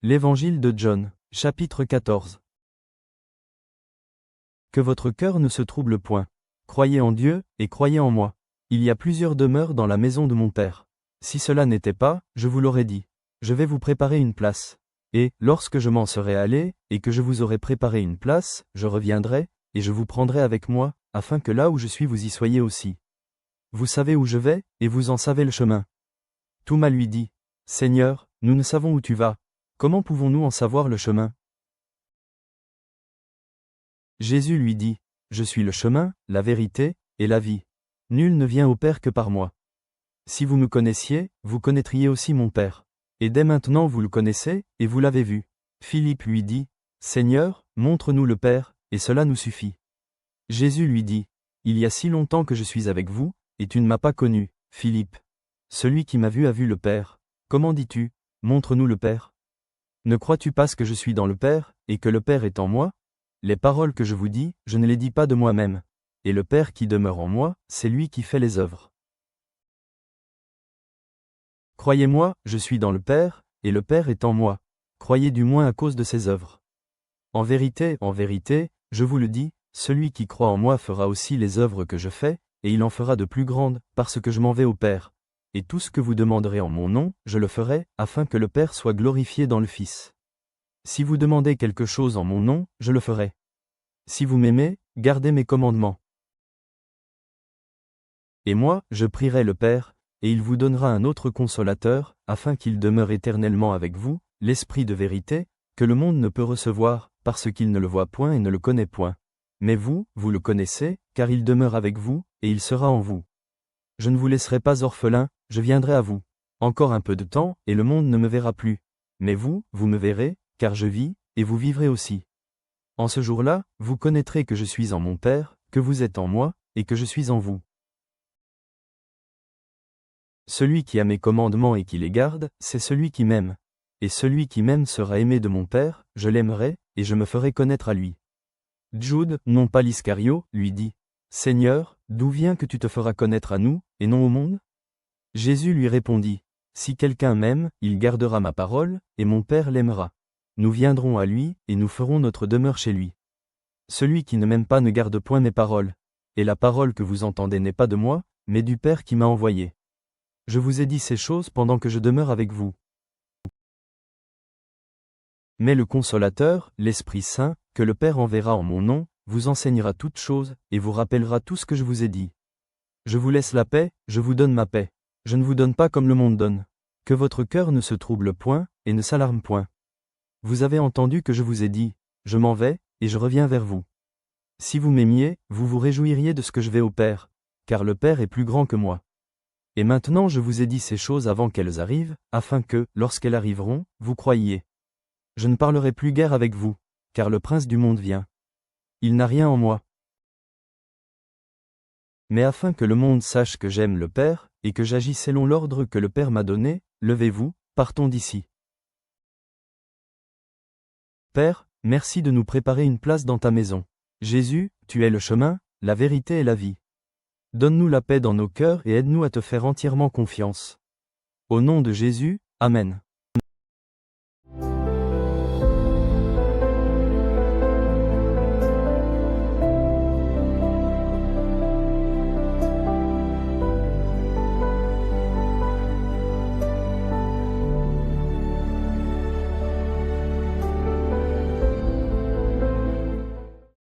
L'Évangile de John, chapitre 14. Que votre cœur ne se trouble point. Croyez en Dieu, et croyez en moi. Il y a plusieurs demeures dans la maison de mon Père. Si cela n'était pas, je vous l'aurais dit. Je vais vous préparer une place. Et, lorsque je m'en serai allé, et que je vous aurai préparé une place, je reviendrai, et je vous prendrai avec moi, afin que là où je suis vous y soyez aussi. Vous savez où je vais, et vous en savez le chemin. Thomas lui dit, Seigneur, nous ne savons où tu vas. Comment pouvons-nous en savoir le chemin? Jésus lui dit, Je suis le chemin, la vérité, et la vie. Nul ne vient au Père que par moi. Si vous me connaissiez, vous connaîtriez aussi mon Père. Et dès maintenant vous le connaissez, et vous l'avez vu. Philippe lui dit, Seigneur, montre-nous le Père, et cela nous suffit. Jésus lui dit, Il y a si longtemps que je suis avec vous, et tu ne m'as pas connu, Philippe. Celui qui m'a vu a vu le Père. Comment dis-tu, montre-nous le Père? Ne crois-tu pas que je suis dans le Père, et que le Père est en moi? Les paroles que je vous dis, je ne les dis pas de moi-même. Et le Père qui demeure en moi, c'est lui qui fait les œuvres. Croyez-moi, je suis dans le Père, et le Père est en moi. Croyez du moins à cause de ses œuvres. En vérité, je vous le dis, celui qui croit en moi fera aussi les œuvres que je fais, et il en fera de plus grandes, parce que je m'en vais au Père. Et tout ce que vous demanderez en mon nom, je le ferai, afin que le Père soit glorifié dans le Fils. Si vous demandez quelque chose en mon nom, je le ferai. Si vous m'aimez, gardez mes commandements. Et moi, je prierai le Père, et il vous donnera un autre consolateur, afin qu'il demeure éternellement avec vous, l'Esprit de vérité, que le monde ne peut recevoir, parce qu'il ne le voit point et ne le connaît point. Mais vous, vous le connaissez, car il demeure avec vous, et il sera en vous. Je ne vous laisserai pas orphelin, je viendrai à vous. Encore un peu de temps, et le monde ne me verra plus. Mais vous, vous me verrez, car je vis, et vous vivrez aussi. En ce jour-là, vous connaîtrez que je suis en mon Père, que vous êtes en moi, et que je suis en vous. Celui qui a mes commandements et qui les garde, c'est celui qui m'aime. Et celui qui m'aime sera aimé de mon Père, je l'aimerai, et je me ferai connaître à lui. Jude, non pas l'Iscario, lui dit, Seigneur, d'où vient que tu te feras connaître à nous, et non au monde? Jésus lui répondit, Si quelqu'un m'aime, il gardera ma parole, et mon Père l'aimera. Nous viendrons à lui, et nous ferons notre demeure chez lui. Celui qui ne m'aime pas ne garde point mes paroles. Et la parole que vous entendez n'est pas de moi, mais du Père qui m'a envoyé. Je vous ai dit ces choses pendant que je demeure avec vous. Mais le Consolateur, l'Esprit Saint, que le Père enverra en mon nom, vous enseignera toutes choses, et vous rappellera tout ce que je vous ai dit. Je vous laisse la paix, je vous donne ma paix. Je ne vous donne pas comme le monde donne. Que votre cœur ne se trouble point, et ne s'alarme point. Vous avez entendu que je vous ai dit, je m'en vais, et je reviens vers vous. Si vous m'aimiez, vous vous réjouiriez de ce que je vais au Père, car le Père est plus grand que moi. Et maintenant je vous ai dit ces choses avant qu'elles arrivent, afin que, lorsqu'elles arriveront, vous croyiez. Je ne parlerai plus guère avec vous, car le prince du monde vient. Il n'a rien en moi. Mais afin que le monde sache que j'aime le Père, et que j'agis selon l'ordre que le Père m'a donné, levez-vous, partons d'ici. Père, merci de nous préparer une place dans ta maison. Jésus, tu es le chemin, la vérité et la vie. Donne-nous la paix dans nos cœurs et aide-nous à te faire entièrement confiance. Au nom de Jésus, Amen.